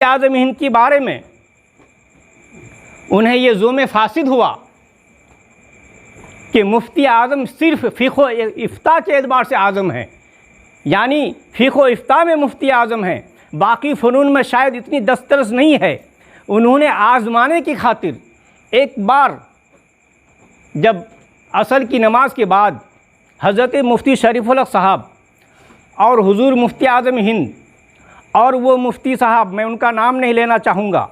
आज़म हिंद के बारे में उन्हें ये ज़ुल्म फासिद हुआ कि मुफ्ती आज़म सिर्फ फ़िक़्ह इफ्ता के एतबार से आज़म हैं, यानी फ़िक़्ह इफ्ता में मुफ्ती आज़म हैं, बाकी फ़नून में शायद इतनी दस्तरस नहीं है। उन्होंने आज़माने की खातिर एक बार जब असर की नमाज के बाद हज़रत मुफ्ती शरीफुल हक़ साहब और हुज़ूर मुफ्ती आज़म हिंद और वो मुफ्ती साहब, मैं उनका नाम नहीं लेना चाहूँगा,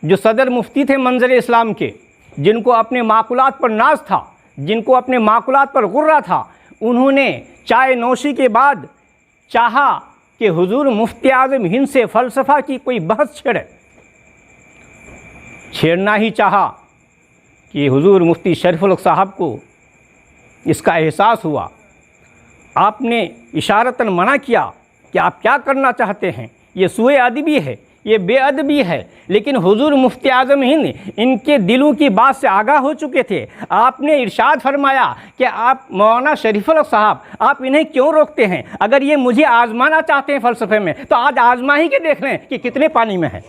जो सदर मुफ्ती थे मंज़र इस्लाम के, जिनको अपने माकुलात पर नाज था, जिनको अपने माकुलात पर गुर्रा था, उन्होंने चाय नोशी के बाद चाहा कि हुज़ूर मुफ्ती आज़म हिंद से फ़लसफ़ा की कोई बहस छेड़ना ही चाहा कि हुज़ूर मुफ्ती शरीफुल हक़ साहब को इसका एहसास हुआ। आपने इशारतन मना किया कि आप क्या करना चाहते हैं, ये सूए अदबी है, ये बेअदबी है, लेकिन हुज़ूर मुफ्ती आज़म हिंद इनके दिलों की बात से आगाह हो चुके थे। आपने इरशाद फरमाया कि आप मौलाना शरीफुल हक़ साहब, आप इन्हें क्यों रोकते हैं? अगर ये मुझे आज़माना चाहते हैं फ़लसफ़े में, तो आज आज़मा ही के देख लें कि कितने पानी में है।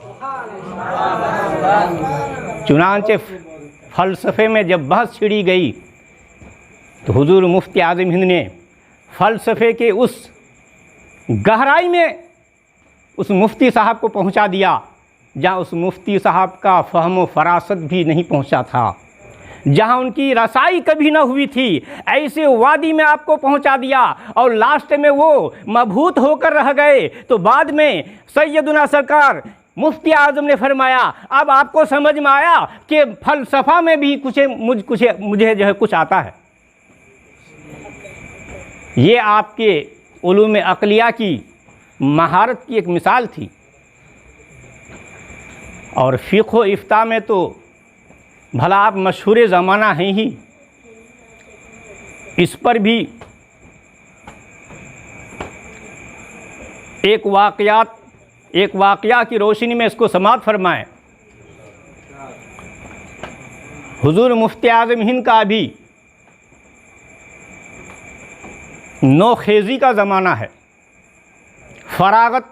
चुनांचे फ़लसफ़े में जब बहस छिड़ी गई तो हुज़ूर मुफ्ती आज़म हिंद ने फ़लसफ़े के उस गहराई में उस मुफ्ती साहब को पहुंचा दिया जहां उस मुफ्ती साहब का फ़हम व फ़रासत भी नहीं पहुंचा था, जहां उनकी रसाई कभी ना हुई थी, ऐसे वादी में आपको पहुंचा दिया और लास्ट में वो मबहूत होकर रह गए। तो बाद में सैयदुना सरकार मुफ्ती आज़म ने फरमाया, अब आपको समझ में आया कि फ़लसफ़ा में भी मुझे जो है कुछ आता है। ये आपके उलूम अक़लिया की महारत की एक मिसाल थी। और फ़िक़्ह इफ्ता में तो भला आप मशहूर ज़माना हैं ही, इस पर भी एक वाक़या की रोशनी में इसको समाप्त फरमाएं। हुज़ूर मुफ्ती आज़म हिंद का अभी नौखेज़ी का ज़माना है, फ़रागत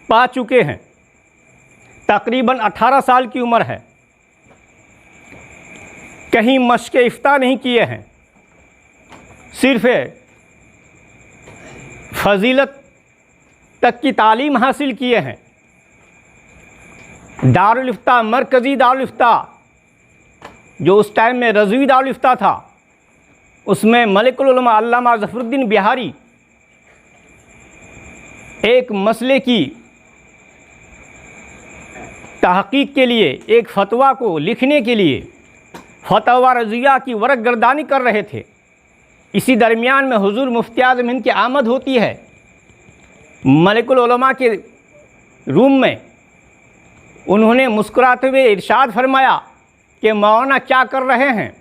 पा चुके हैं, तकरीबन 18 साल की उम्र है, कहीं मश्क़ इफ्ता नहीं किए हैं, सिर्फ़ फ़जीलत तक की तालीम हासिल किए हैं। दारुल इफ्ता, मरकज़ी दारुल इफ्ता, जो उस टाइम में रज़वी दारुल इफ्ता था, उसमें मलिकुल उलमा अल्लामा ज़फ़रुद्दीन बिहारी एक मसले की तहक़ीक़ के लिए, एक फ़तवा को लिखने के लिए फ़तवा रज़िया की वरक़ गर्दानी कर रहे थे। इसी दरमियान में हुज़ूर मुफ्ती आज़म हिंद की आमद होती है मलिकुल उलमा के रूम में। उन्होंने मुस्कुराते हुए इरशाद फरमाया कि मौलाना क्या कर रहे हैं?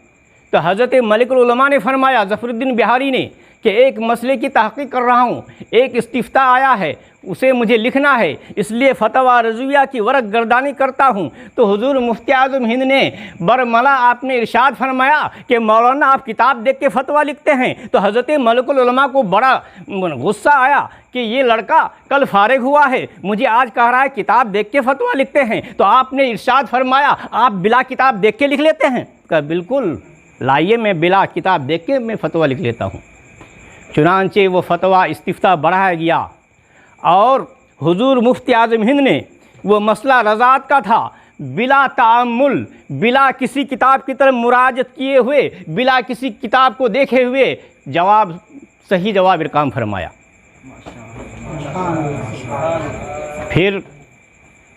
तो हज़रत मलिकुल उलमा ने फरमाया, ज़फ़रुद्दीन बिहारी ने, कि एक मसले की तहक़ीक़ कर रहा हूँ, एक इस्तिफ़्ता आया है, उसे मुझे लिखना है, इसलिए फ़तवा रज़विया की वरक़ गर्दानी करता हूँ। तो हुज़ूर मुफ्ती आज़म हिंद ने बरमला आपने इरशाद फरमाया कि मौलाना आप किताब देख के फ़तवा लिखते हैं। तो हज़रत मलिकुल उलमा को बड़ा गुस्सा आया कि ये लड़का कल फ़ारिग हुआ है, मुझे आज कह रहा है किताब देख के फ़तवा लिखते हैं। तो आपने इरशाद फरमाया, आप बिला किताब देख के लिख लेते हैं? कहा बिल्कुल, लाइए मैं बिला किताब देख के मैं फ़तवा लिख लेता हूँ। चुनांचे वो फ़तवा इस्तिफ़्ता बढ़ाया गया और हुज़ूर मुफ्ती आज़म हिंद ने वो मसला रज़ात का था, बिला ताअम्मुल, बिला किसी किताब की तरफ मुराजत किए हुए, बिला किसी किताब को देखे हुए सही जवाब इरकाम फरमाया। फिर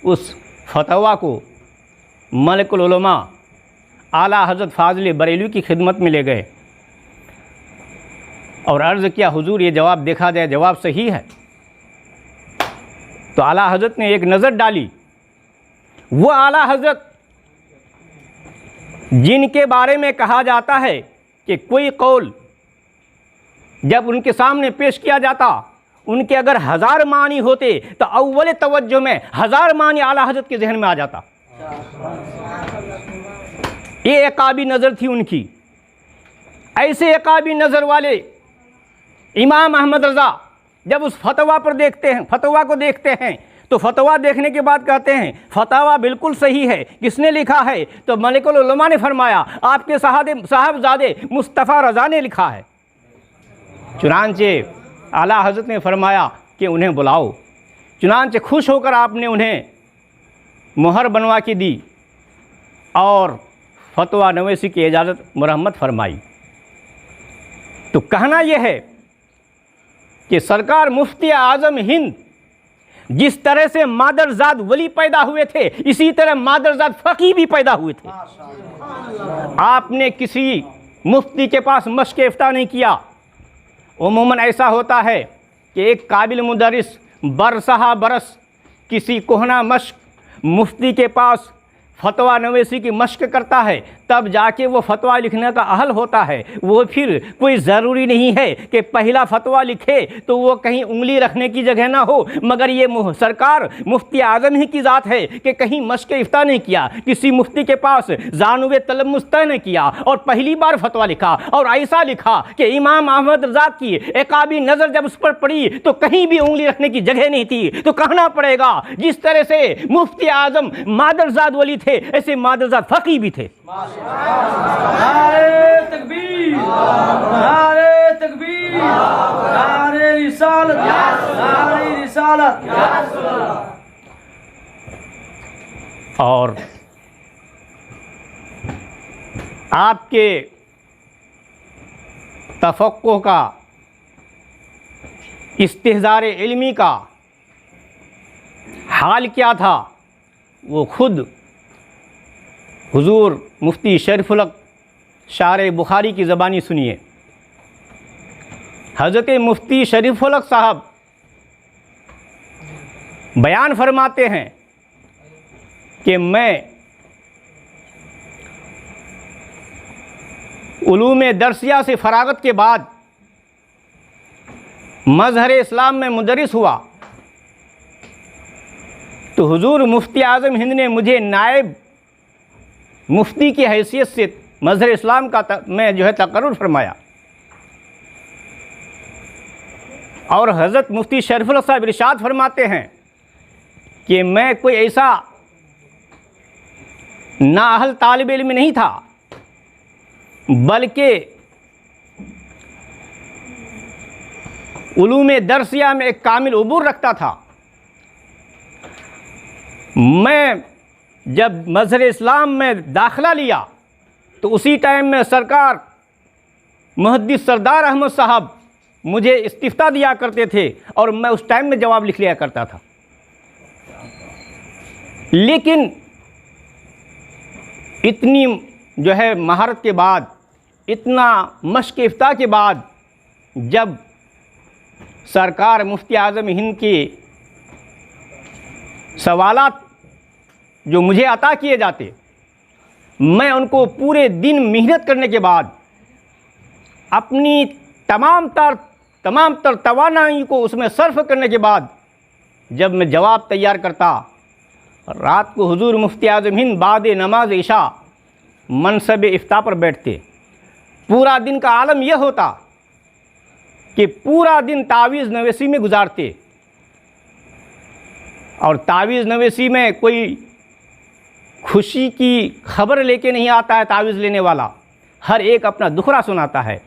उस फ़तवा को मलिकुल उलमा आला हज़रत फ़ाज़िल बरेलवी की खिदमत में ले गए और अर्ज़ किया, हुज़ूर ये जवाब देखा जाए, जवाब सही है। तो आला हज़रत ने एक नज़र डाली। वो आला हज़रत जिनके बारे में कहा जाता है कि कोई कौल जब उनके सामने पेश किया जाता, उनके अगर 1000 मानी होते तो अव्वल तवज्जो में 1000 मानी आला हज़रत के जहन में आ जाता। ये एकाबी नज़र थी उनकी। ऐसे एकाबी नज़र वाले इमाम अहमद रज़ा जब उस फतवा को देखते हैं तो फतवा देखने के बाद कहते हैं फतवा बिल्कुल सही है, किसने लिखा है? तो मलिकुल उलमा ने फरमाया आपके साहबजादे मुस्तफ़ा रज़ा ने लिखा है। चुनांचे आला हज़रत ने फरमाया कि उन्हें बुलाओ। चुनांचे खुश होकर आपने उन्हें मुहर बनवा के दी और फतवा नवीसी की इजाज़त मरहमत फरमाई। तो कहना यह है कि सरकार मुफ्ती आज़म हिंद जिस तरह से मादरजाद वली पैदा हुए थे, इसी तरह मादरजाद फ़कीह भी पैदा हुए थे। आपने किसी मुफ्ती के पास मश्क इफ्ता नहीं किया। उमूमन ऐसा होता है कि एक काबिल मुदर्रिस बरसहा बरस किसी कोहना मश्क मुफ्ती के पास फतवा नवीसी की मश्क करता है, तब जाके वो फतवा लिखने का अहल होता है। वो फिर कोई ज़रूरी नहीं है कि पहला फतवा लिखे तो वो कहीं उंगली रखने की जगह ना हो, मगर ये सरकार मुफ्ती आज़म ही की ज़ात है कि कहीं मश्क इफ्ता नहीं किया, किसी मुफ्ती के पास जानवे तलम्मुस तय नहीं किया और पहली बार फतवा लिखा। और ऐसा लिखा कि इमाम अहमद रज़ा की एकाबी नज़र जब उस पर पड़ी तो कहीं भी उंगली रखने की जगह नहीं थी। तो कहना पड़ेगा जिस तरह से मुफ्ती आज़म मादरजाद वली थे, ऐसे मादरजाद फ़कीह भी थे। नारे तकबीर, नारे तकबीर, नारे रिसालत, नारे रिसालत। और आपके तफक्कुह का, इस्तिहज़ार इल्मी का हाल क्या था वो खुद हुजूर मुफ्ती शरीफुल शार बुखारी की ज़बानी सुनिए। हज़रत मुफ्ती शरीफुल साहब बयान फरमाते हैं कि मैं उलूम दरसिया से फ़रागत के बाद मज़हर इस्लाम में मुदर्रिस हुआ तो हुजूर मुफ्ती आज़म हिंद ने मुझे नायब मुफ्ती की हैसियत से मज़हर इस्लाम का मैं जो है तकर्रुर फरमाया। और हज़रत मुफ्ती शरीफुल साहब इरशाद फरमाते हैं कि मैं कोई ऐसा नाअहल तालिब इल्म नहीं था, बल्कि उलूम दरसिया में एक कामिल उबूर रखता था। मैं जब मज़हर इस्लाम में दाखिला लिया तो उसी टाइम में सरकार मुहद्दिस सरदार अहमद साहब मुझे इस्तिफ्ता दिया करते थे और मैं उस टाइम में जवाब लिख लिया करता था। लेकिन इतनी जो है महारत के बाद, इतना मश्क इफ्ता के बाद, जब सरकार मुफ्ती आज़म हिंद के सवालात जो मुझे अता किए जाते, मैं उनको पूरे दिन मेहनत करने के बाद अपनी तमाम तर तवानाई को उसमें सर्फ करने के बाद जब मैं जवाब तैयार करता, रात को हुजूर मुफ्ती आज़म हिंद बाद नमाज इशा मनसब इफ्ता पर बैठते। पूरा दिन का आलम यह होता कि पूरा दिन तावीज़ नवेसी में गुजारते। और तावीज़ नवेसी में कोई खुशी की खबर लेके नहीं आता है तावीज़ लेने वाला, हर एक अपना दुखरा सुनाता है।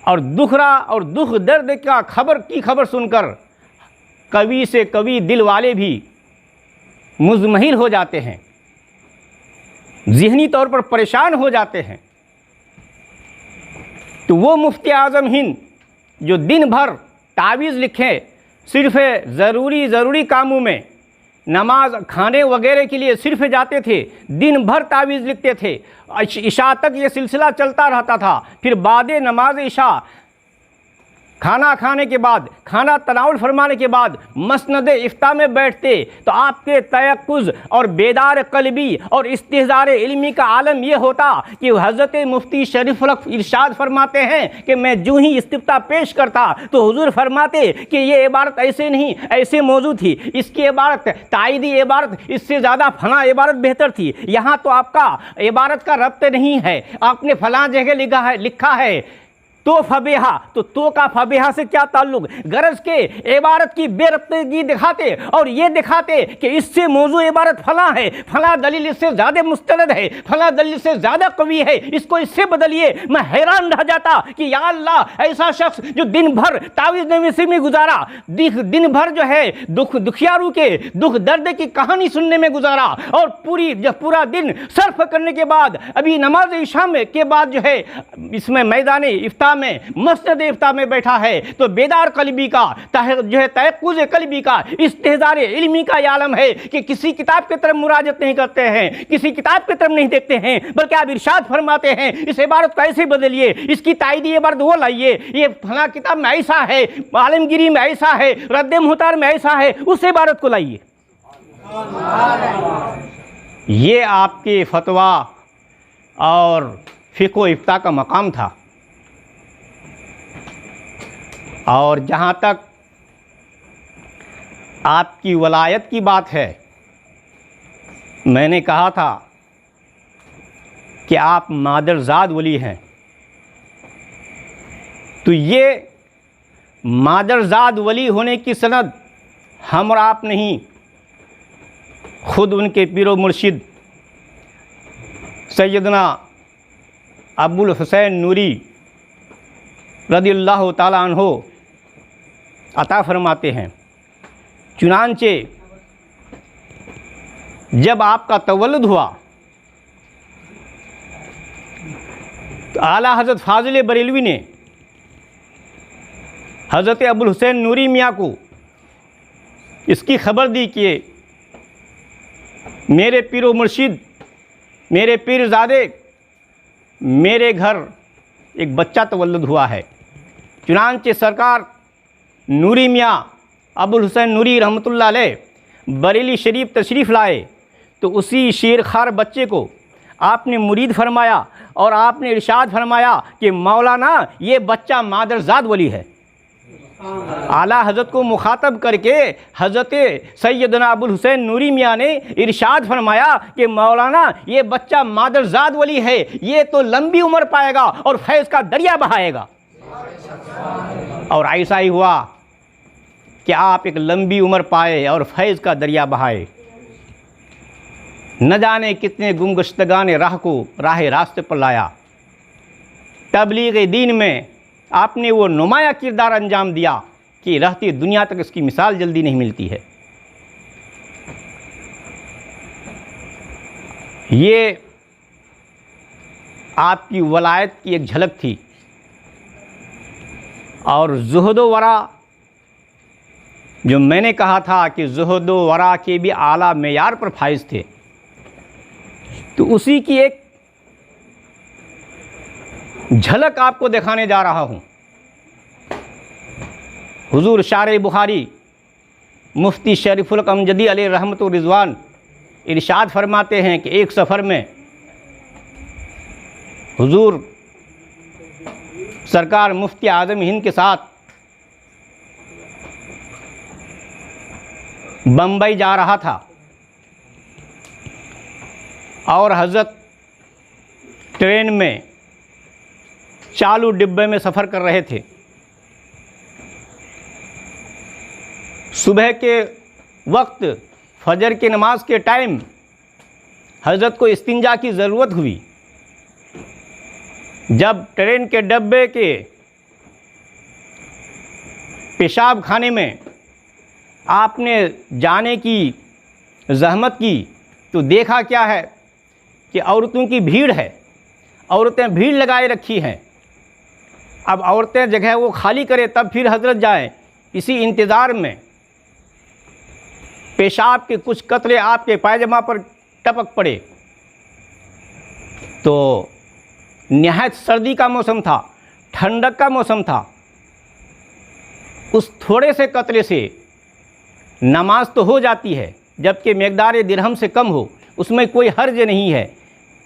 और दुखरा और दुख दर्द का खबर सुनकर कवि से कवि दिल वाले भी मुज़महिल हो जाते हैं, ज़हनी तौर पर परेशान हो जाते हैं। तो वो मुफ्ती आज़म हिंद जो दिन भर तावीज़ लिखें, सिर्फ़ ज़रूरी कामों में, नमाज खाने वगैरह के लिए सिर्फ जाते थे, दिन भर तावीज़ लिखते थे। इशा तक ये सिलसिला चलता रहता था। फिर बाद नमाज इशा खाना खाने के बाद, खाना तनाउल फरमाने के बाद मसनद इफ्ता में बैठते तो आपके तयक्कुज़ और बेदार कल्बी और इस्तिहज़ार इल्मी का आलम यह होता कि हज़रत मुफ्ती शरीफुल इरशाद फरमाते हैं कि मैं जो ही इस्तिफ्ता पेश करता तो हुजूर फरमाते कि ये इबारत ऐसे नहीं ऐसे मौजू थी, इसकी इबारत तायदी इबारत इससे ज़्यादा फलां इबारत बेहतर थी, यहाँ तो आपका इबारत का रब्त नहीं है, आपने फलां जगह लिखा है। तो फबेहा, तो का फबेहा से क्या ताल्लुक? गरज के इबारत की बेरब्तगी दिखाते और ये दिखाते कि इससे मौजू इबारत फला है, फला दलील इससे ज़्यादा मुस्तनद है, फला दलील इससे ज़्यादा कवी है, इसको इससे बदलिए। मैं हैरान रह जाता कि या अल्लाह, ऐसा शख्स जो दिन भर तावीज़ नवीसी में गुजारा, दिन भर जो है दुखियारू के दुख दर्द की कहानी सुनने में गुजारा, और पूरा दिन सर्फ करने के बाद अभी नमाज इशा में के बाद जो है इसमें मैदान इफ्ता में, मस्जिद इफ्ता में बैठा है, तो बेदार कल्बी का जो है तयक्कुज़ कल्बी का, इस्तेहज़ार इल्मी का ये आलम है कि किसी किताब की तरफ मुराजत नहीं करते हैं, किसी किताब की तरफ नहीं देखते हैं, बल्कि आप इरशाद फरमाते हैं इस इबारत को ऐसे बदलिए, इसकी तायदी इबारत वो लाइए, ये फला किताब में ऐसा है, आलमगिरी में ऐसा है, रद्द मुहतार में ऐसा है, उस इबारत को लाइए। ये आपके फतवा और फ़िक़्ह व इफ्ता का मकाम था। और जहाँ तक आपकी वलायत की बात है, मैंने कहा था कि आप मादरजाद वली हैं, तो ये मादरजाद वली होने की सनद हम और आप नहीं, खुद उनके पीरो मुर्शिद सैयदना अबुल हुसैन नूरी रज़ियल्लाहु ताला अन्हो अता फरमाते हैं। चुनांचे जब आपका तवल्लुद हुआ तो आला हज़रत फ़ाज़िल बरेलवी ने हज़रत अबुल हुसैन नूरी मियाँ को इसकी खबर दी कि मेरे पीरो मुर्शिद, मेरे पीरज़ादे, मेरे घर एक बच्चा तवल्लुद हुआ है। चुनांचे सरकार नूरी मियाँ अबुल हुसैन नूरी रहमतुल्लाह अलैह बरेली शरीफ तशरीफ़ लाए, तो उसी शेरखार बच्चे को आपने मुरीद फरमाया और आपने इरशाद फरमाया कि मौलाना ये बच्चा मादरजाद वली है। आला हज़रत को मुखातब करके हज़रत सैयदना अबुल हुसैन नूरी मियाँ ने इरशाद फरमाया कि मौलाना ये बच्चा मादरजाद वली है, ये तो लंबी उम्र पाएगा और फैज़ का दरिया बहाएगा। और ऐसा ही हुआ कि आप एक लंबी उम्र पाए और फैज़ का दरिया बहाए। न जाने कितने गुमगश्तगान राह को राह रास्ते पर लाया। तबलीग दीन में आपने वो नुमाया किरदार अंजाम दिया कि रहती दुनिया तक इसकी मिसाल जल्दी नहीं मिलती है। ये आपकी वलायत की एक झलक थी। और ज़ुहद व वरा, जो मैंने कहा था कि ज़ुहद व वरा के भी आला मेयार पर फाइज थे, तो उसी की एक झलक आपको दिखाने जा रहा हूँ। हुजूर शार बुखारी मुफ्ती शरीफुल अमजदी अलैहि रहमत व रिज़वान इरशाद फरमाते हैं कि एक सफ़र में हुजूर सरकार मुफ्ती आज़म हिंद के साथ बम्बई जा रहा था और हज़रत ट्रेन में चालू डिब्बे में सफ़र कर रहे थे। सुबह के वक्त फजर की नमाज के टाइम हज़रत को इस्तिंजा की ज़रूरत हुई। जब ट्रेन के डब्बे के पेशाब खाने में आपने जाने की ज़हमत की तो देखा क्या है कि औरतों की भीड़ है, औरतें भीड़ लगाए रखी हैं। अब औरतें जगह वो खाली करें तब फिर हजरत जाएं। इसी इंतज़ार में पेशाब के कुछ कतरे आपके पायजामा पर टपक पड़े। तो निहायत सर्दी का मौसम था, ठंडक का मौसम था। उस थोड़े से कतरे से नमाज तो हो जाती है, जबकि मकदार दिरहम से कम हो, उसमें कोई हर्ज नहीं है,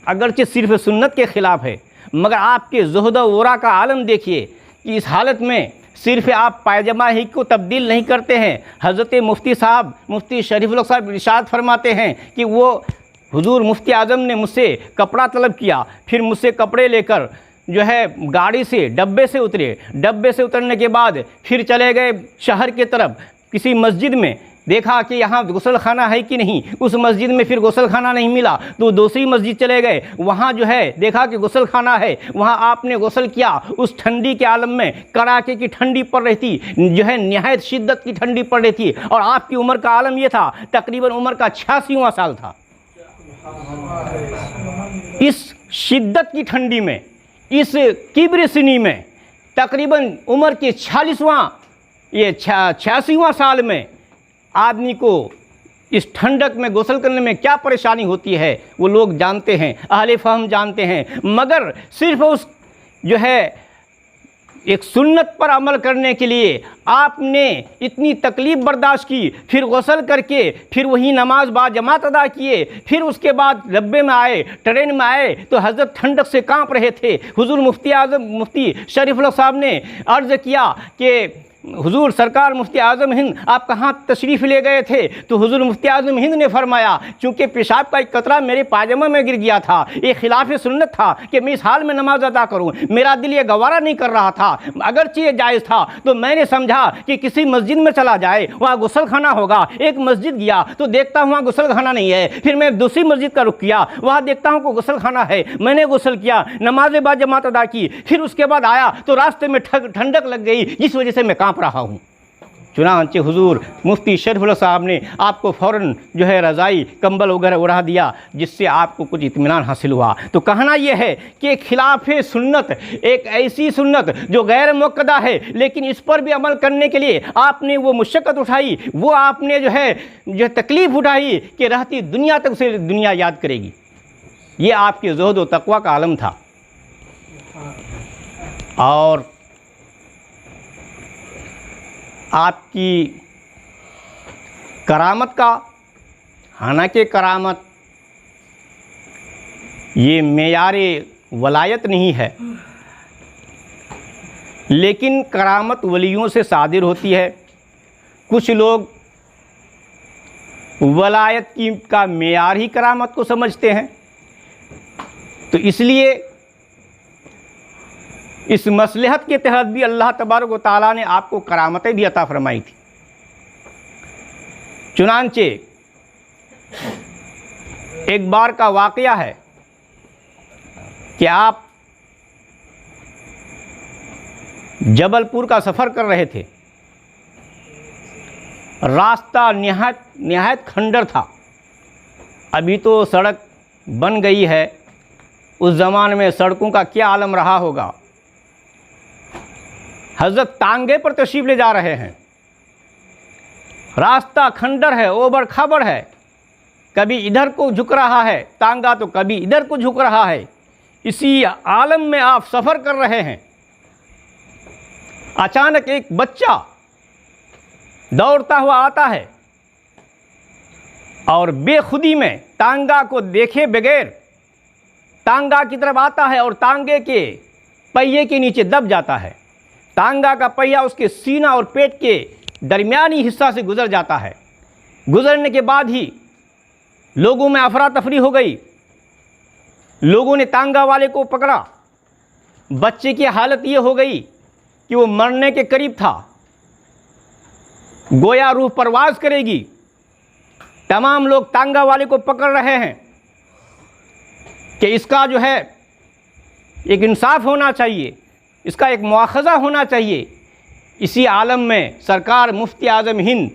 अगरचे सिर्फ सुन्नत के ख़िलाफ़ है। मगर आपके ज़ुहद व वरा का आलम देखिए कि इस हालत में सिर्फ आप पायजामा ही को तब्दील नहीं करते हैं। हज़रत मुफ्ती साहब, मुफ्ती शरीफुल साहब इरशाद फरमाते हैं कि वो हुजूर मुफ्ती आज़म ने मुझसे कपड़ा तलब किया, फिर मुझसे कपड़े लेकर जो है गाड़ी से डब्बे से उतरे। डब्बे से उतरने के बाद फिर चले गए शहर की तरफ किसी मस्जिद में, देखा कि यहाँ गुसल खाना है कि नहीं। उस मस्जिद में फिर गुसल खाना नहीं मिला तो दूसरी मस्जिद चले गए, वहाँ जो है देखा कि गुसल खाना है, वहाँ आपने गुसल किया। उस ठंडी के आलम में कड़ाके की ठंडी पड़ रही थी, जो है निहायत शिद्दत की ठंडी पड़ रही थी, और आपकी उम्र का आलम ये था, तकरीबन उम्र का 86वां साल था। इस शिद्दत की ठंडी में, इस किब्र सिनी में, तकरीबन उम्र के 86वां साल में आदमी को इस ठंडक में गुस्ल करने में क्या परेशानी होती है वो लोग जानते हैं, अहले फ़हम जानते हैं। मगर सिर्फ उस जो है एक सुन्नत पर अमल करने के लिए आपने इतनी तकलीफ़ बर्दाश्त की, फिर गुस्ल करके फिर वही नमाज बाजमात अदा किए, फिर उसके बाद डब्बे में आए, ट्रेन में आए तो हज़रत ठंडक से कांप रहे थे। हुजूर मुफ्ती शरीफुल्लाह साहब ने अर्ज़ किया कि हुजूर सरकार मुफ्ती आज़म हिंद आप कहाँ तशरीफ़ ले गए थे? तो हुजूर मुफ्ती आज़म हिंद ने फरमाया, चूँकि पेशाब का एक कतरा मेरे पायजामा में गिर गया था, ये खिलाफ सुन्नत था कि मैं इस हाल में नमाज अदा करूँ, मेरा दिल ये गवारा नहीं कर रहा था। अगरचे ये जायज़ था तो मैंने समझा कि किसी मस्जिद में चला जाए, वहाँ गुस्ल खाना होगा। एक मस्जिद गया तो देखता हूँ वहाँ गुस्ल खाना नहीं है, फिर मैं दूसरी मस्जिद का रुख किया, वहाँ देखता हूँ को गुस्ल खाना है, मैंने गुस्ल किया, नमाज बाजमात अदा की, फिर उसके बाद आया तो रास्ते में ठंडक लग गई, जिस वजह से मैं कांप रहा हूँ। चुनांचे हुजूर मुफ्ती शरीफुल्लाह साहब ने आपको फ़ौरन जो है रज़ाई कंबल वगैरह उड़ा दिया, जिससे आपको कुछ इत्मीनान हासिल हुआ। तो कहना यह है कि खिलाफ सुन्नत एक ऐसी सुन्नत जो गैर मुक़द्दा है, लेकिन इस पर भी अमल करने के लिए आपने वो मुशक्क़त उठाई, वो आपने जो तकलीफ़ उठाई कि रहती दुनिया तक से दुनिया याद करेगी। ये आपके ज़ुहद व तक़वा का आलम था। और आपकी करामत का, हालांकि करामत ये मेयारे वलायत नहीं है, लेकिन करामत वलियों से सादिर होती है। कुछ लोग वलायत का मेयार ही करामत को समझते हैं, तो इसलिए इस मसलहत के तहत भी अल्लाह तबारक व तआला ने आपको करामतें भी अता फरमाई थी। चुनांचे एक बार का वाक़या है कि आप जबलपुर का सफ़र कर रहे थे, रास्ता निहायत खंडर था। अभी तो सड़क बन गई है, उस ज़माने में सड़कों का क्या आलम रहा होगा। हज़रत तांगे पर तशरीफ़ ले जा रहे हैं, रास्ता खंडर है, ओबड़ खाबड़ है, कभी इधर को झुक रहा है तांगा तो कभी इधर को झुक रहा है। इसी आलम में आप सफ़र कर रहे हैं। अचानक एक बच्चा दौड़ता हुआ आता है और बेखुदी में तांगा को देखे बगैर तांगा की तरफ आता है और तांगे के पहिए के नीचे दब जाता है। तांगा का पहिया उसके सीना और पेट के दरमियानी हिस्सा से गुजर जाता है। गुजरने के बाद ही लोगों में अफरा तफरी हो गई। लोगों ने तांगा वाले को पकड़ा। बच्चे की हालत ये हो गई कि वो मरने के करीब था, गोया रूह परवाज करेगी। तमाम लोग तांगा वाले को पकड़ रहे हैं कि इसका जो है एक इंसाफ होना चाहिए, इसका एक मुआखज़ा होना चाहिए। इसी आलम में सरकार मुफ्ती आज़म हिंद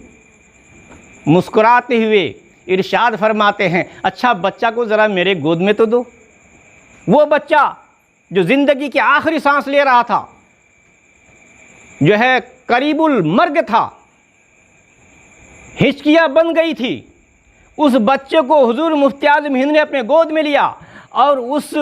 मुस्कुराते हुए इरशाद फरमाते हैं, अच्छा बच्चा को ज़रा मेरे गोद में तो दो। वो बच्चा जो ज़िंदगी की आखिरी सांस ले रहा था, जो है करीबुल मर्ग था, हिचकियाँ बन गई थी, उस बच्चे को हुजूर मुफ्ती आज़म हिंद ने अपने गोद में लिया और उस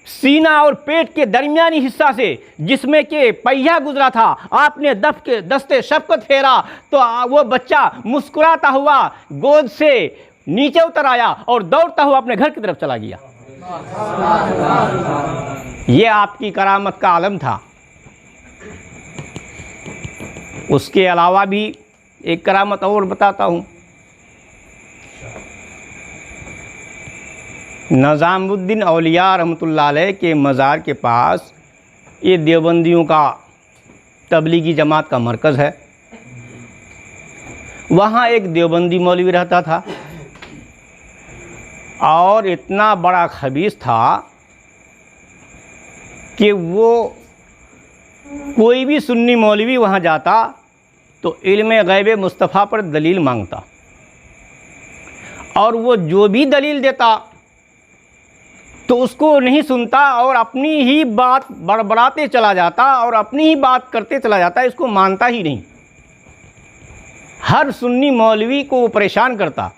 सीना और पेट के दरमियानी हिस्सा से जिसमें के पहिया गुजरा था आपने दस्ते शफ़क़त फेरा, तो वो बच्चा मुस्कुराता हुआ गोद से नीचे उतर आया और दौड़ता हुआ अपने घर की तरफ चला गया। ये आपकी करामत का आलम था। उसके अलावा भी एक करामत और बताता हूँ। निज़ामुद्दीन औलिया रहमतुल्लाह अलैह के मज़ार के पास ये देवबंदियों का तबलीगी जमात का मरकज़ है। वहाँ एक देवबंदी मौलवी रहता था और इतना बड़ा खबीस था कि वो कोई भी सुन्नी मौलवी वहाँ जाता तो इल्म गैब मुस्तफ़ा पर दलील मांगता, और वो जो भी दलील देता तो उसको नहीं सुनता और अपनी ही बात बड़बड़ाते चला जाता और अपनी ही बात करते चला जाता, इसको मानता ही नहीं। हर सुन्नी मौलवी को वो परेशान करता,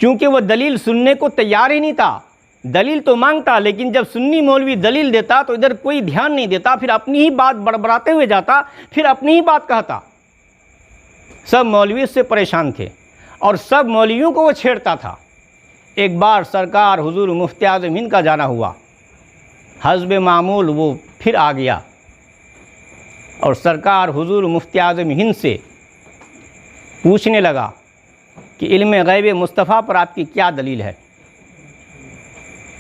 क्योंकि वो दलील सुनने को तैयार ही नहीं था। दलील तो मांगता, लेकिन जब सुन्नी मौलवी दलील देता तो इधर कोई ध्यान नहीं देता, फिर अपनी ही बात बड़बड़ाते हुए जाता, फिर अपनी ही बात कहता। सब मौलवी उससे परेशान थे और सब मौलवियों को वो छेड़ता था। एक बार सरकार हुजूर मुफ्ती आज़म हिंद का जाना हुआ, हस्ब मामूल वो फिर आ गया और सरकार हुजूर मुफ्ती आज़म हिंद से पूछने लगा कि इल्म गैब मुस्तफ़ा पर आपकी क्या दलील है।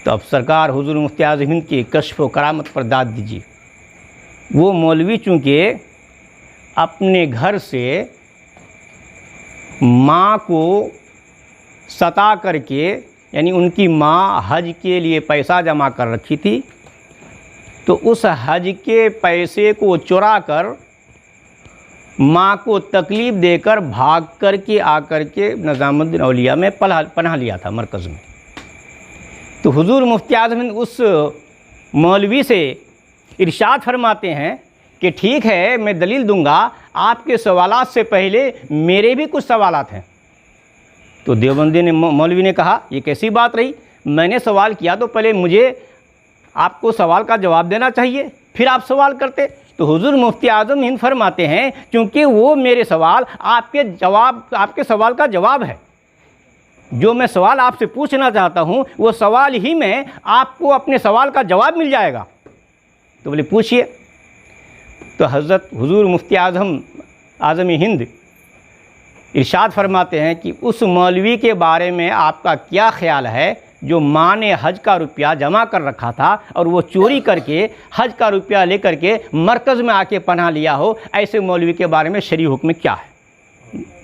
तो अब सरकार हुजूर मुफ्ती आज़म हिंद की कश्फ व करामत पर दाद दीजिए। वो मौलवी चूँकि अपने घर से माँ को सता करके, यानी उनकी माँ हज के लिए पैसा जमा कर रखी थी, तो उस हज के पैसे को चुरा कर माँ को तकलीफ़ देकर भाग कर के आकर के निज़ामुद्दीन औलिया में पनाह लिया था मरकज़ में। तो हुजूर मुफ्ती आज़म हिंद उस मौलवी से इरशाद फरमाते हैं कि ठीक है, मैं दलील दूंगा, आपके सवालात से पहले मेरे भी कुछ सवालात हैं। तो देवबंदी ने मौलवी ने कहा, ये कैसी बात रही, मैंने सवाल किया तो पहले मुझे आपको सवाल का जवाब देना चाहिए, फिर आप सवाल करते। तो हुजूर मुफ्ती आज़म हिंद फरमाते हैं क्योंकि वो मेरे सवाल आपके सवाल का जवाब है। जो मैं सवाल आपसे पूछना चाहता हूँ वो सवाल ही में आपको अपने सवाल का जवाब मिल जाएगा। तो बोले पूछिए। तो हज़रत हुजूर मुफ्ती आज़म हिंद इरशाद फरमाते हैं कि उस मौलवी के बारे में आपका क्या ख्याल है जो माँ ने हज का रुपया जमा कर रखा था और वो चोरी करके हज का रुपया लेकर के मरकज़ में आके पनाह लिया हो, ऐसे मौलवी के बारे में शरई हुक्म क्या है।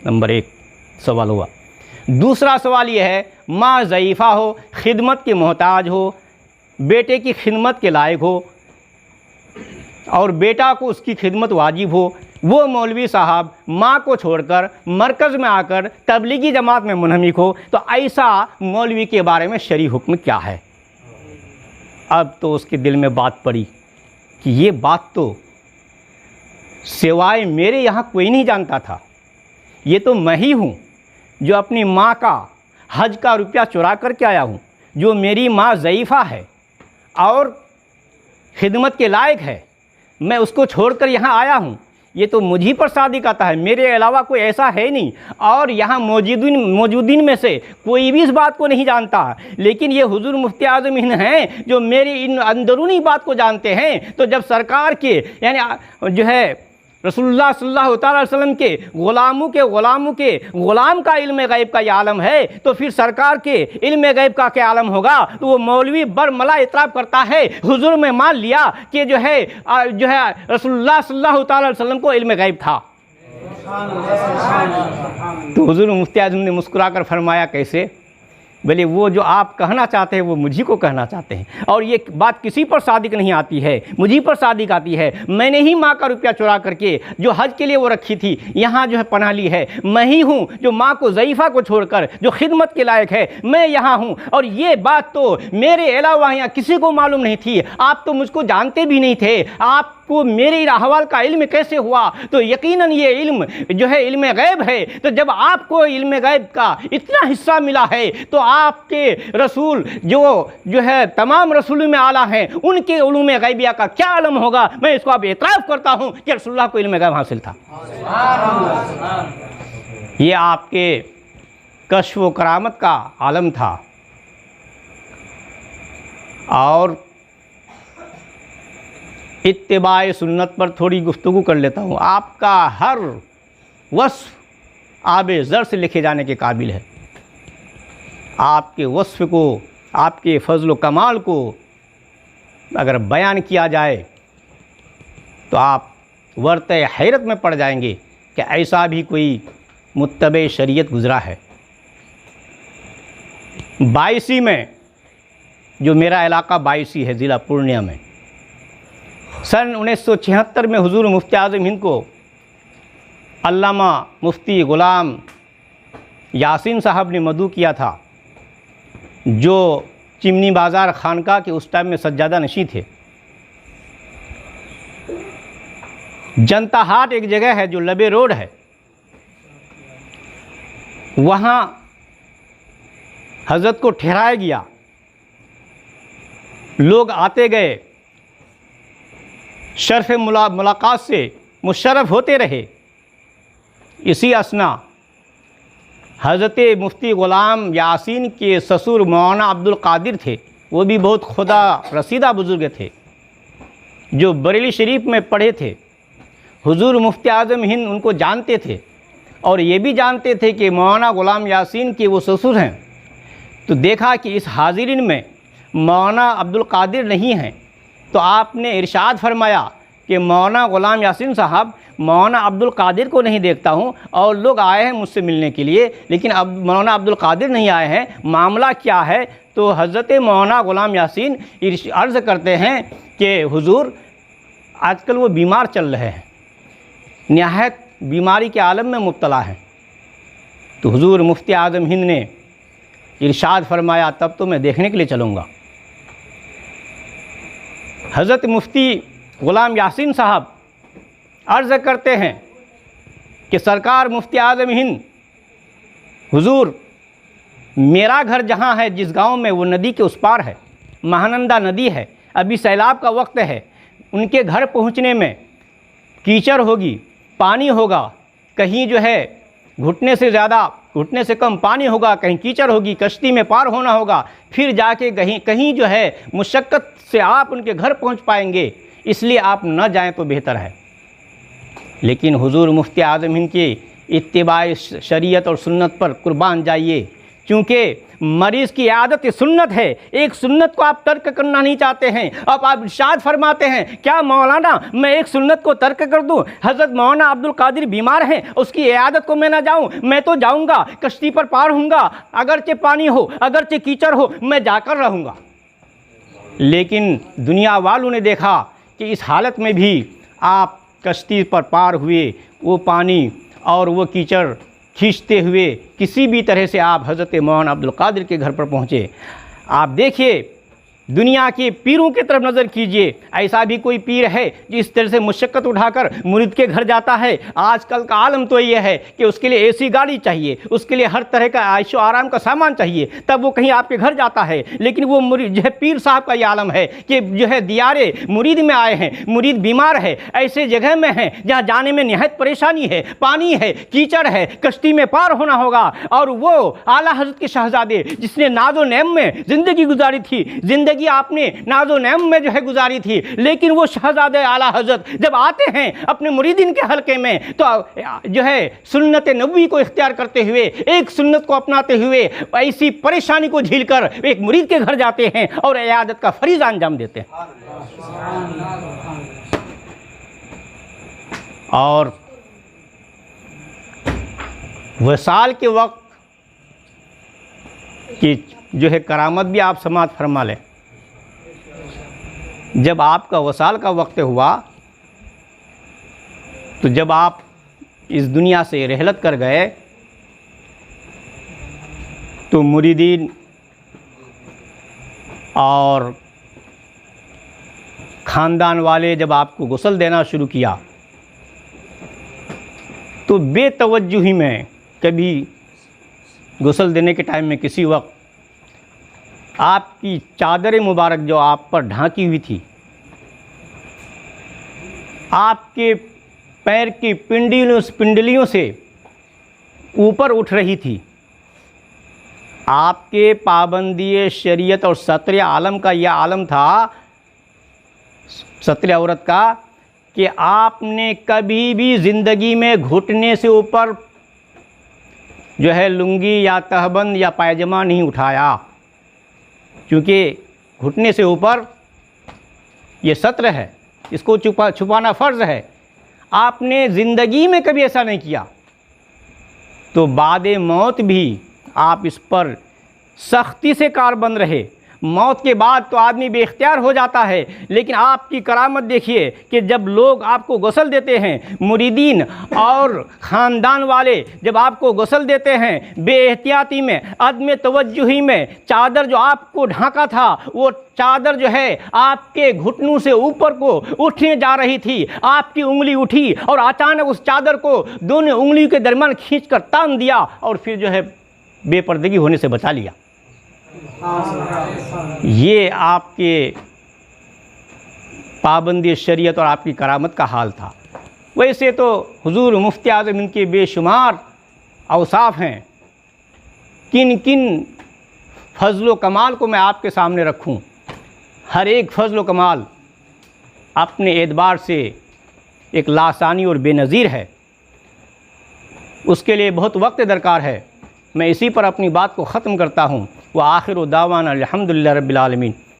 नंबर 1 सवाल हुआ। दूसरा सवाल ये है, माँ ज़ईफ़ा हो, खिदमत के मोहताज हो, बेटे की खिदमत के लायक हो और बेटा को उसकी खिदमत वाजिब हो, वो मौलवी साहब माँ को छोड़कर मरकज़ में आकर तबलीगी जमात में मुनहमिक हो, तो ऐसा मौलवी के बारे में शरई हुक्म क्या है। अब तो उसके दिल में बात पड़ी कि ये बात तो सिवाय मेरे यहाँ कोई नहीं जानता था, ये तो मैं ही हूँ जो अपनी माँ का हज का रुपया चुरा करके आया हूँ, जो मेरी माँ ज़ईफ़ा है और खिदमत के लायक है, मैं उसको छोड़कर यहाँ आया हूँ। ये तो मुझी पर सादिक आता है, मेरे अलावा कोई ऐसा है नहीं और यहाँ मौजूदीन में से कोई भी इस बात को नहीं जानता। लेकिन ये हुजूर मुफ्ती आज़म हिंद हैं जो मेरी इन अंदरूनी बात को जानते हैं। तो जब सरकार के यानी जो है रसूलुल्लाह सल्लल्लाहु अलैहि वसल्लम के ग़ुलाम के ग़ुलाम का इल्म गैब का ये आलम है, तो फिर सरकार के इल्म गैब का क्या आलम होगा। तो वो मौलवी बरमला इतराफ़ करता है, हुजूर में मान लिया कि जो है रसूलुल्लाह सल्लल्लाहु अलैहि वसल्लम को इल्म गैब था। तो हुजूर मुफ्ती आज़म ने मुस्कुराकर फरमाया, कैसे। बोले वो जो आप कहना चाहते हैं वो मुझी को कहना चाहते हैं, और ये बात किसी पर सादिक नहीं आती है, मुझी पर सादिक आती है। मैंने ही माँ का रुपया चुरा करके जो हज के लिए वो रखी थी यहाँ जो है पनाह ली है। मैं ही हूँ जो माँ को ज़ईफ़ा को छोड़कर जो खिदमत के लायक है, मैं यहाँ हूँ। और ये बात तो मेरे अलावा यहाँ किसी को मालूम नहीं थी, आप तो मुझको जानते भी नहीं थे, आपको मेरे अहवाल का इल्म कैसे हुआ। तो यकीनन ये इल्म जो है इल्म गैब है। तो जब आपको इल्म गैब का इतना हिस्सा मिला है तो आपके रसूल जो है तमाम रसूलों में आला हैं, उनके उलूम गैबिया का क्या आलम होगा। मैं इसको अब एतराफ़ करता हूँ कि रसूलुल्लाह को इल्म गैब हासिल था। ये आपके कश्फ व करामत का आलम था। और इत्तिबाए सुन्नत पर थोड़ी गुफ्तगू कर लेता हूँ। आपका हर वस्फ़ आबे ज़र से लिखे जाने के काबिल है। आपके वस्फ़ को आपके फजल कमाल को अगर बयान किया जाए तो आप वर्त हैरत में पड़ जाएंगे कि ऐसा भी कोई मुत्तबे शरीयत गुज़रा है। 22 में, जो मेरा इलाका 22 है ज़िला पूर्णिया में, सन 1976 में हुजूर मुफ्ती आज़म हिंद को अल्लामा मुफ्ती ग़ुलाम यासीन साहब ने मदऊ किया था, जो चिमनी बाज़ार खानका के उस टाइम में सज्जादा नशी थे। जनता हाट एक जगह है जो लबे रोड है, वहाँ हज़रत को ठहराया गया। लोग आते गए, शर्फ मुलाकात से मुशर्रफ होते रहे। इसी असना हज़रत मुफ्ती ग़ुलाम यासीन के ससुर मौलाना अब्दुल कादिर थे, वो भी बहुत खुदा रसीदा बुज़ुर्ग थे, जो बरेली शरीफ में पढ़े थे। हुजूर मुफ्ती आज़म हिंद उनको जानते थे और ये भी जानते थे कि मौलाना ग़ुलाम यासीन के वो ससुर हैं। तो देखा कि इस हाज़िरीन में मौलाना अब्दुल कादिर नहीं हैं, तो आपने इरशाद फरमाया कि मौलाना ग़ुलाम यासीन साहब, मौलाना अब्दुल कादिर को नहीं देखता हूँ और लोग आए हैं मुझसे मिलने के लिए, लेकिन अब मौलाना अब्दुल कादिर नहीं आए हैं, मामला क्या है? तो हज़रत मौलाना ग़ुलाम यासीन अर्ज़ करते हैं कि हुजूर आजकल वो बीमार चल रहे हैं, निहायत बीमारी के आलम में मुब्तला हैं। तो हुजूर मुफ्ती आज़म हिंद ने इरशाद फरमाया, तब तो मैं देखने के लिए चलूँगा। हज़रत मुफ्ती ग़ुलाम यासीन साहब अर्ज़ करते हैं कि सरकार मुफ्ती आज़म हिंद, हुजूर मेरा घर जहाँ है, जिस गांव में, वो नदी के उस पार है, महानंदा नदी है, अभी सैलाब का वक्त है, उनके घर पहुँचने में कीचड़ होगी, पानी होगा, कहीं जो है घुटने से ज़्यादा, घुटने से कम पानी होगा, कहीं कीचड़ होगी, कश्ती में पार होना होगा, फिर जाके कहीं जो है मुशक्क़त से आप उनके घर पहुंच पाएंगे, इसलिए आप न जाएं तो बेहतर है। लेकिन हुजूर मुफ्ती आज़म हिंद के इत्तिबाए शरीयत और सुन्नत पर कुर्बान जाइए, क्योंकि मरीज़ की आदत सुन्नत है, एक सुन्नत को आप तर्क करना नहीं चाहते हैं। अब आप इरशाद फरमाते हैं, क्या मौलाना मैं एक सुन्नत को तर्क कर दूं? हज़रत मौलाना अब्दुल कादिर बीमार हैं, उसकी इयादत को मैं ना जाऊं? मैं तो जाऊंगा, कश्ती पर पार होऊंगा, अगरचे पानी हो, अगरचे कीचड़ हो, मैं जाकर रहूंगा। लेकिन दुनिया वालों ने देखा कि इस हालत में भी आप कश्ती पर पार हुए, वो पानी और वो कीचड़ खींचते हुए किसी भी तरह से आप हज़रत मौलाना अब्दुल कादिर के घर पर पहुँचे। आप देखिए, दुनिया के पीरों की तरफ नज़र कीजिए, ऐसा भी कोई पीर है जो इस तरह से मुशक्क़त उठाकर मुरीद के घर जाता है? आजकल का आलम तो ये है कि उसके लिए एसी गाड़ी चाहिए, उसके लिए हर तरह का आयशो आराम का सामान चाहिए, तब वो कहीं आपके घर जाता है। लेकिन वो मुरीद जो है, पीर साहब का ये आलम है कि जो है दियारे मुरीद में आए हैं, मुरीद बीमार है, ऐसे जगह में हैं जहाँ जाने में निहायत परेशानी है, पानी है, कीचड़ है, कश्ती में पार होना होगा। और वो आला हज़रत के शहज़ादे जिसने नाज़ो नैम में ज़िंदगी गुजारी थी, ज़िंदगी आपने नाज़ो नैम में जो है गुजारी थी, लेकिन वो शहज़ादे आला हज़रत जब आते हैं अपने मुरीदिन के हलके में, तो जो है सुन्नत नबवी को इख्तियार करते हुए, एक सुन्नत को अपनाते हुए, ऐसी परेशानी को झीलकर एक मुरीद के घर जाते हैं और इयादत का फरीज़ा अंजाम देते हैं। और वसाल के वक्त की जो है करामत भी आप समात फरमा लें। जब आपका वसाल का वक्त हुआ, तो जब आप इस दुनिया से रहलत कर गए, तो मुरीदीन और ख़ानदान वाले जब आपको गुस्ल देना शुरू किया, तो बेतवज्जुही में कभी गुस्ल देने के टाइम में किसी वक्त आपकी चादर मुबारक जो आप पर ढांकी हुई थी, आपके पैर की पिंडलियों से ऊपर उठ रही थी। आपके पाबंदी शरीयत और सत्र आलम का यह आलम था, सत्र औरत का, कि आपने कभी भी ज़िंदगी में घुटने से ऊपर जो है लुंगी या तहबंद या पायजामा नहीं उठाया। क्योंकि घुटने से ऊपर ये सत्र है, इसको छुपाना फ़र्ज़ है। आपने ज़िंदगी में कभी ऐसा नहीं किया, तो बादे मौत भी आप इस पर सख्ती से कारबंद रहे। मौत के बाद तो आदमी बेख्तियार हो जाता है, लेकिन आपकी करामत देखिए कि जब लोग आपको गसल देते हैं, मुरीदीन और ख़ानदान वाले जब आपको गसल देते हैं, बेएहतियाती में, अदम तवज्जुही में, चादर जो आपको ढांका था वो चादर जो है आपके घुटनों से ऊपर को उठने जा रही थी, आपकी उंगली उठी और अचानक उस चादर को दोनों उंगलियों के दरमियान खींचकर तान दिया और फिर जो है बेपर्दगी होने से बचा लिया। ये आपके पाबंदी शरीयत और आपकी करामत का हाल था। वैसे तो हुजूर मुफ्ती आज़म इनके बेशुमार औसाफ हैं, किन किन फजल कमाल को मैं आपके सामने रखूं। हर एक फजल कमाल अपने एतबार से एक लासानी और बेनज़ीर है, उसके लिए बहुत वक्त दरकार है। मैं इसी पर अपनी बात को ख़त्म करता हूँ। व आखिर दावाना अल्हम्दुलिल्लाह रब्बिल आलमीन।